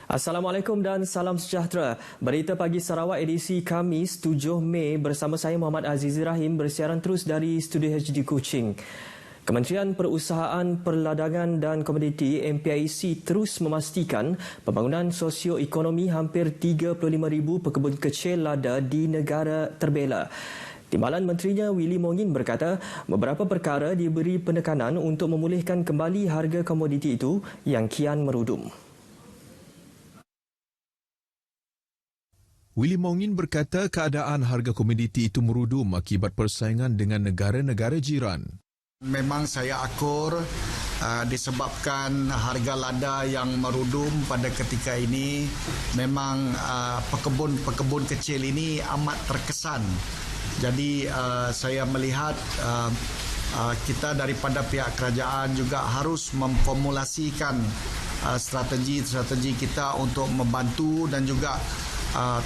Assalamualaikum dan salam sejahtera. Berita Pagi Sarawak edisi Khamis 7 Mei bersama saya Muhammad Azizi Rahim bersiaran terus dari Studio HD Kuching. Kementerian Perusahaan Perladangan dan Komoditi MPIC terus memastikan pembangunan sosioekonomi hampir 35,000 pekebun kecil lada di negara terbela. Timbalan Menterinya Willy Mongin berkata beberapa perkara diberi penekanan untuk memulihkan kembali harga komoditi itu yang kian merudum. Willy Mongin berkata keadaan harga komoditi itu merudum akibat persaingan dengan negara-negara jiran. Memang saya akur disebabkan harga lada yang merudum pada ketika ini. Memang pekebun-pekebun kecil ini amat terkesan. Jadi saya melihat kita daripada pihak kerajaan juga harus memformulasikan strategi-strategi kita untuk membantu dan juga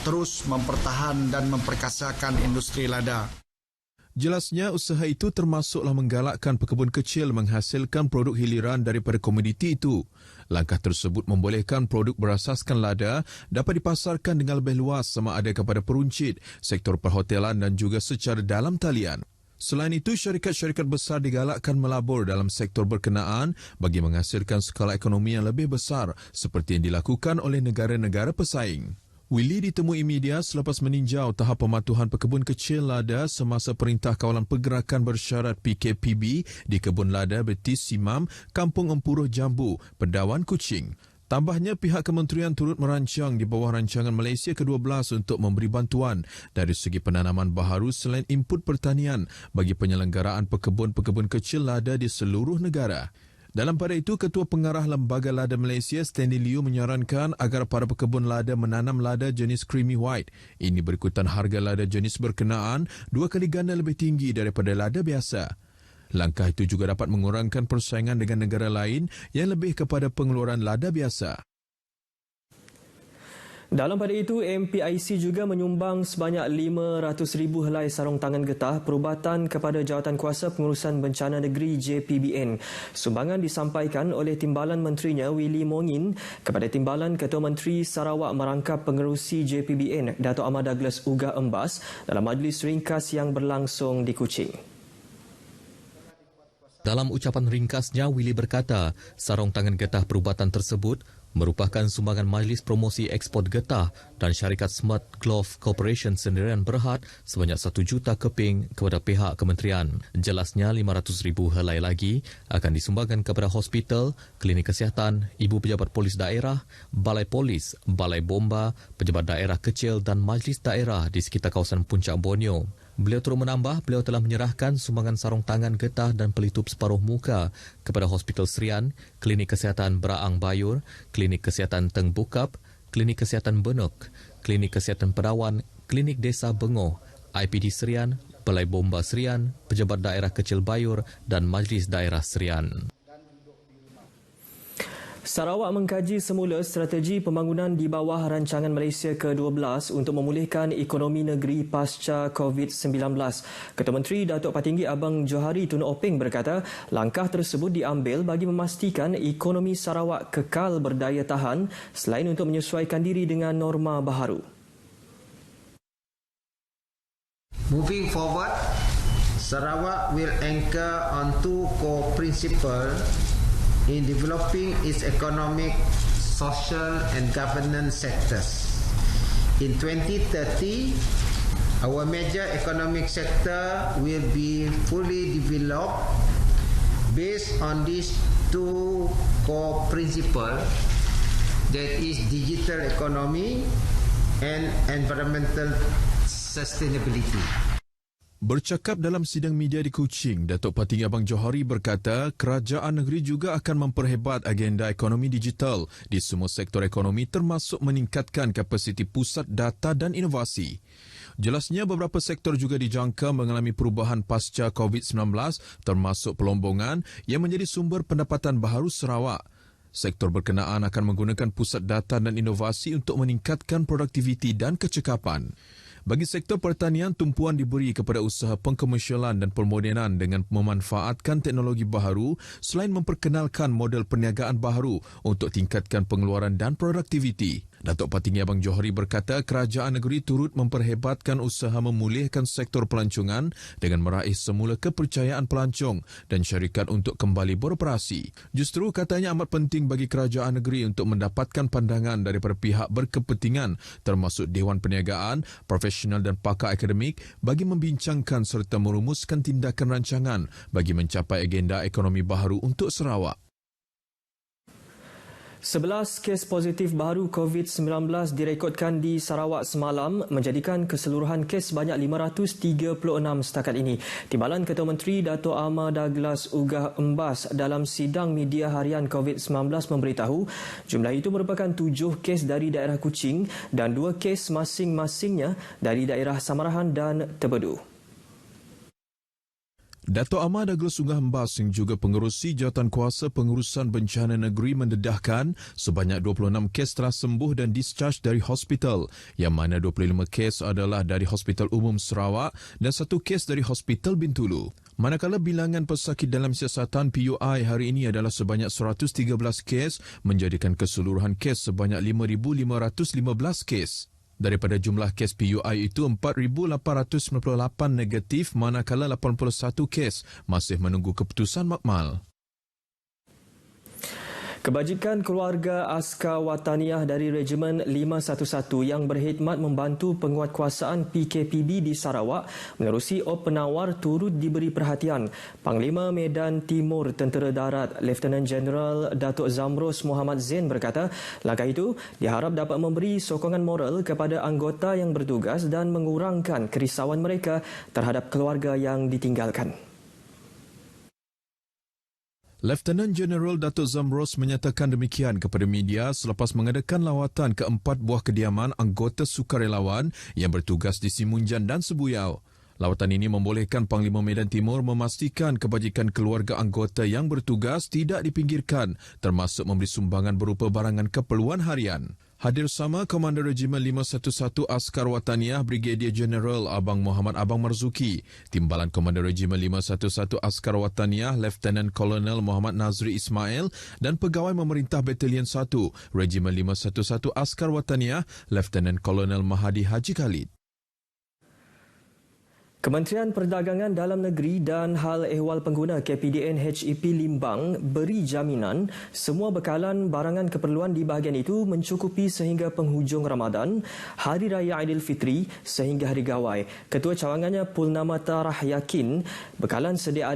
terus mempertahan dan memperkasakan industri lada. Jelasnya usaha itu termasuklah menggalakkan pekebun kecil menghasilkan produk hiliran daripada komoditi itu. Langkah tersebut membolehkan produk berasaskan lada dapat dipasarkan dengan lebih luas sama ada kepada peruncit, sektor perhotelan dan juga secara dalam talian. Selain itu, syarikat-syarikat besar digalakkan melabur dalam sektor berkenaan bagi menghasilkan skala ekonomi yang lebih besar seperti yang dilakukan oleh negara-negara pesaing. Willy ditemui media selepas meninjau tahap pematuhan pekebun kecil lada semasa Perintah Kawalan Pergerakan Bersyarat PKPB di Kebun Lada Betis Simam, Kampung Empuruh Jambu, Pendawan Kuching. Tambahnya, pihak kementerian turut merancang di bawah rancangan Malaysia ke-12 untuk memberi bantuan dari segi penanaman baharu selain input pertanian bagi penyelenggaraan pekebun-pekebun kecil lada di seluruh negara. Dalam pada itu, Ketua Pengarah Lembaga Lada Malaysia Stanley Liu menyarankan agar para pekebun lada menanam lada jenis Creamy White. Ini berikutan harga lada jenis berkenaan 2 kali ganda lebih tinggi daripada lada biasa. Langkah itu juga dapat mengurangkan persaingan dengan negara lain yang lebih kepada pengeluaran lada biasa. Dalam pada itu, MPIC juga menyumbang sebanyak 500,000 helai sarung tangan getah perubatan kepada Jawatankuasa Pengurusan Bencana Negeri JPBN. Sumbangan disampaikan oleh Timbalan Menterinya Willy Mongin kepada Timbalan Ketua Menteri Sarawak Merangkap Pengerusi JPBN Dato' Ahmad Douglas Uga Embas dalam majlis ringkas yang berlangsung di Kuching. Dalam ucapan ringkasnya, Willy berkata sarung tangan getah perubatan tersebut merupakan sumbangan Majlis Promosi Ekspor Getah dan syarikat Smart Glove Corporation Sendirian Berhad sebanyak 1 juta keping kepada pihak kementerian. Jelasnya 500,000 helai lagi akan disumbangkan kepada hospital, klinik kesihatan, ibu pejabat polis daerah, balai polis, balai bomba, pejabat daerah kecil dan majlis daerah di sekitar kawasan Puncak Borneo. Beliau turut menambah, beliau telah menyerahkan sumbangan sarung tangan getah dan pelitup separuh muka kepada Hospital Serian, Klinik Kesihatan Beraang Bayur, Klinik Kesihatan Teng Bukap, Klinik Kesihatan Benuk, Klinik Kesihatan Pedawan, Klinik Desa Bengoh, IPD Serian, Balai Bomba Serian, Pejabat Daerah Kecil Bayur dan Majlis Daerah Serian. Sarawak mengkaji semula strategi pembangunan di bawah rancangan Malaysia ke-12 untuk memulihkan ekonomi negeri pasca COVID-19. Ketua Menteri Datuk Patinggi Abang Johari Tun Openg berkata langkah tersebut diambil bagi memastikan ekonomi Sarawak kekal berdaya tahan selain untuk menyesuaikan diri dengan norma baharu. Moving forward, Sarawak will anchor on 2 core principles in developing its economic, social and governance sectors. In 2030, our major economic sector will be fully developed based on these 2 core principles, that is digital economy and environmental sustainability. Bercakap dalam sidang media di Kuching, Datuk Patinggi Abang Johari berkata kerajaan negeri juga akan memperhebat agenda ekonomi digital di semua sektor ekonomi termasuk meningkatkan kapasiti pusat data dan inovasi. Jelasnya beberapa sektor juga dijangka mengalami perubahan pasca COVID-19 termasuk pelombongan yang menjadi sumber pendapatan baharu Sarawak. Sektor berkenaan akan menggunakan pusat data dan inovasi untuk meningkatkan produktiviti dan kecekapan. Bagi sektor pertanian, tumpuan diberi kepada usaha pengkomersialan dan permodenan dengan memanfaatkan teknologi baharu selain memperkenalkan model perniagaan baharu untuk tingkatkan pengeluaran dan produktiviti. Datuk Patinggi Abang Johari berkata kerajaan negeri turut memperhebatkan usaha memulihkan sektor pelancongan dengan meraih semula kepercayaan pelancong dan syarikat untuk kembali beroperasi. Justru katanya amat penting bagi kerajaan negeri untuk mendapatkan pandangan daripada pihak berkepentingan termasuk Dewan Perniagaan, profesional dan pakar akademik bagi membincangkan serta merumuskan tindakan rancangan bagi mencapai agenda ekonomi baharu untuk Sarawak. 11 kes positif baru COVID-19 direkodkan di Sarawak semalam menjadikan keseluruhan kes sebanyak 536 setakat ini. Timbalan Ketua Menteri Dato' Ahmad Douglas Ugah Embas dalam sidang media harian COVID-19 memberitahu jumlah itu merupakan 7 kes dari daerah Kuching dan 2 kes masing-masingnya dari daerah Samarahan dan Tebedu. Dato' Ahmad Douglas Ugah Embas yang juga pengerusi Jawatankuasa Pengurusan Bencana Negeri mendedahkan sebanyak 26 kes telah sembuh dan discharge dari hospital, yang mana 25 kes adalah dari Hospital Umum Sarawak dan 1 kes dari Hospital Bintulu. Manakala bilangan pesakit dalam siasatan PUI hari ini adalah sebanyak 113 kes, menjadikan keseluruhan kes sebanyak 5,515 kes. Daripada jumlah kes PUI itu, 4,898 negatif manakala 81 kes masih menunggu keputusan makmal. Kebajikan Keluarga Askar Wataniah dari Regimen 511 yang berkhidmat membantu penguatkuasaan PKPB di Sarawak menerusi op penawar turut diberi perhatian. Panglima Medan Timur Tentera Darat Lieutenant General Datuk Zamros Muhammad Zain berkata langkah itu diharap dapat memberi sokongan moral kepada anggota yang bertugas dan mengurangkan kerisauan mereka terhadap keluarga yang ditinggalkan. Lieutenant General Datuk Zamros menyatakan demikian kepada media selepas mengadakan lawatan ke 4 buah kediaman anggota sukarelawan yang bertugas di Simunjan dan Sebuyau. Lawatan ini membolehkan Panglima Medan Timur memastikan kebajikan keluarga anggota yang bertugas tidak dipinggirkan, termasuk memberi sumbangan berupa barangan keperluan harian. Hadir sama Komander Regimen 511 Askar Wataniah Brigadier General Abang Muhammad Abang Marzuki, Timbalan Komander Regimen 511 Askar Wataniah Lieutenant Colonel Muhammad Nazri Ismail dan Pegawai Memerintah Batalion 1 Regimen 511 Askar Wataniah Lieutenant Colonel Mahadi Haji Khalid. Kementerian Perdagangan Dalam Negeri dan Hal Ehwal Pengguna KPDN HEP Limbang beri jaminan semua bekalan barangan keperluan di bahagian itu mencukupi sehingga penghujung Ramadan, Hari Raya Aidilfitri sehingga Hari Gawai. Ketua cawangannya Pulnama Tarah yakin bekalan sedia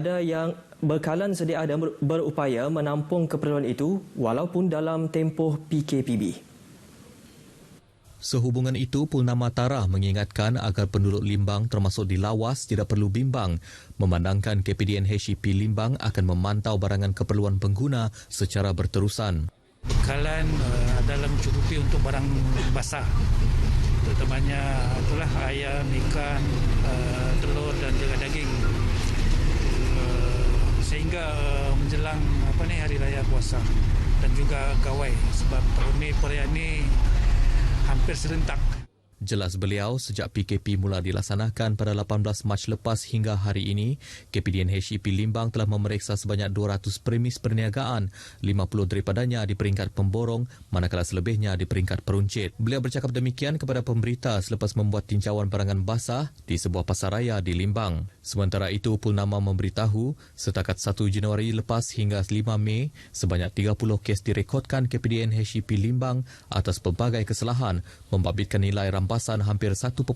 ada berupaya menampung keperluan itu walaupun dalam tempoh PKPB. Sehubungan itu, Pulnama Tarah mengingatkan agar penduduk Limbang termasuk di lawas tidak perlu bimbang, memandangkan KPDN HEP Limbang akan memantau barangan keperluan pengguna secara berterusan. Bekalan adalah mencukupi untuk barang basah, terutamanya itulah ayam, ikan, telur dan juga daging, sehingga menjelang Hari Raya Puasa dan juga Gawai, sebab tahun ini perayaan ini hampir serentak. Jelas beliau, sejak PKP mula dilaksanakan pada 18 Mac lepas hingga hari ini, KPDN HEP Limbang telah memeriksa sebanyak 200 premis perniagaan, 50 daripadanya di peringkat pemborong, manakala selebihnya di peringkat peruncit. Beliau bercakap demikian kepada pemberita selepas membuat tinjauan barangan basah di sebuah pasaraya di Limbang. Sementara itu, Pulnama memberitahu, setakat 1 Januari lepas hingga 5 Mei, sebanyak 30 kes direkodkan KPDN HEP Limbang atas pelbagai kesalahan, membabitkan nilai rampasan hampir 1.5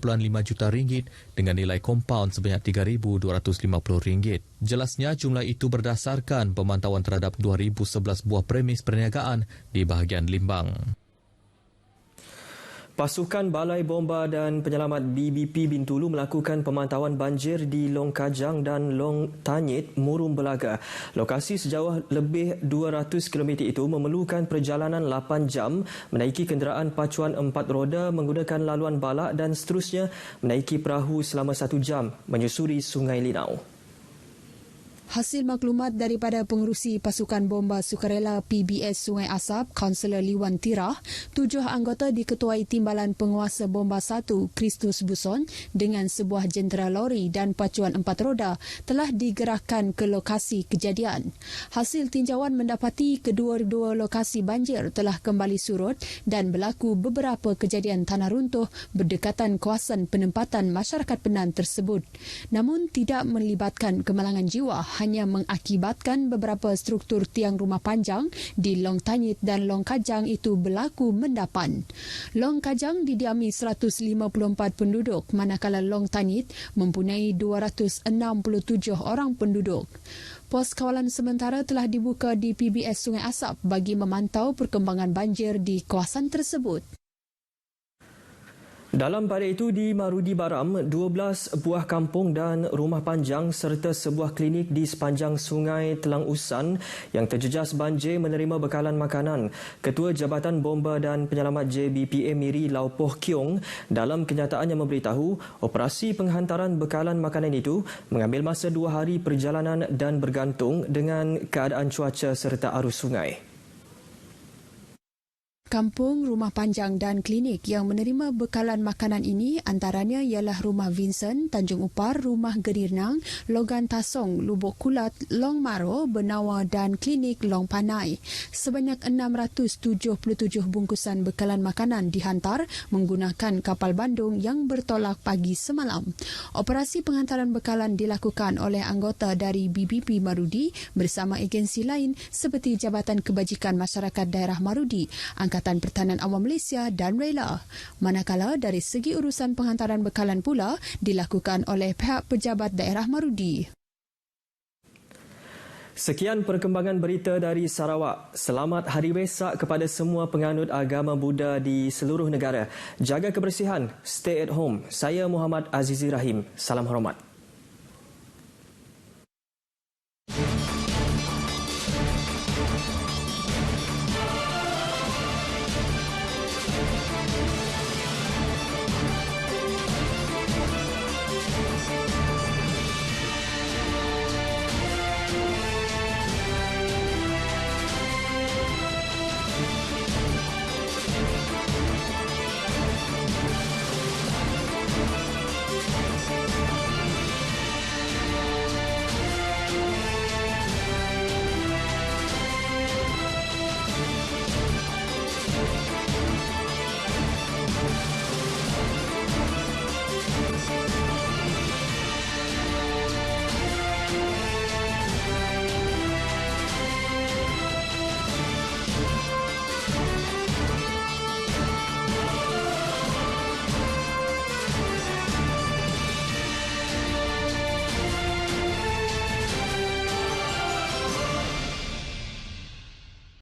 juta ringgit dengan nilai kompaun sebanyak RM3,250. Jelasnya jumlah itu berdasarkan pemantauan terhadap 2,011 buah premis perniagaan di bahagian Limbang. Pasukan Balai Bomba dan Penyelamat BBP Bintulu melakukan pemantauan banjir di Long Kajang dan Long Tanyit, Murum Belaga. Lokasi sejauh lebih 200 km itu memerlukan perjalanan 8 jam, menaiki kenderaan pacuan 4 roda menggunakan laluan balak dan seterusnya menaiki perahu selama 1 jam menyusuri Sungai Linau. Hasil maklumat daripada pengerusi pasukan bomba sukarela PBS Sungai Asap, Kaunselor Liwan Tirah, 7 anggota diketuai Timbalan Penguasa Bomba 1 Kristus Buson dengan sebuah jentera lori dan pacuan 4 roda telah digerakkan ke lokasi kejadian. Hasil tinjauan mendapati kedua-dua lokasi banjir telah kembali surut dan berlaku beberapa kejadian tanah runtuh berdekatan kawasan penempatan masyarakat Penan tersebut. Namun tidak melibatkan kemalangan jiwa, hanya mengakibatkan beberapa struktur tiang rumah panjang di Long Tanyit dan Long Kajang itu berlaku mendapan. Long Kajang didiami 154 penduduk, manakala Long Tanyit mempunyai 267 orang penduduk. Pos kawalan sementara telah dibuka di PBS Sungai Asap bagi memantau perkembangan banjir di kawasan tersebut. Dalam pada itu di Marudi Baram, 12 buah kampung dan rumah panjang serta sebuah klinik di sepanjang Sungai Telang Usan yang terjejas banjir menerima bekalan makanan. Ketua Jabatan Bomba dan Penyelamat JBPA Miri Lau Poh Kiong dalam kenyataannya memberitahu operasi penghantaran bekalan makanan itu mengambil masa 2 hari perjalanan dan bergantung dengan keadaan cuaca serta arus sungai. Kampung, rumah panjang dan klinik yang menerima bekalan makanan ini antaranya ialah Rumah Vincent, Tanjung Upar, Rumah Gerirnang, Logan Tasong, Lubuk Kulat, Long Maro, Benawa dan Klinik Long Panai. Sebanyak 677 bungkusan bekalan makanan dihantar menggunakan kapal Bandung yang bertolak pagi semalam. Operasi penghantaran bekalan dilakukan oleh anggota dari BBP Marudi bersama agensi lain seperti Jabatan Kebajikan Masyarakat Daerah Marudi, Angkatan Pertahanan Awam Malaysia dan Rela. Manakala dari segi urusan penghantaran bekalan pula dilakukan oleh pihak pejabat daerah Marudi. Sekian perkembangan berita dari Sarawak. Selamat Hari Wesak kepada semua penganut agama Buddha di seluruh negara. Jaga kebersihan, stay at home. Saya Muhammad Azizi Rahim. Salam hormat.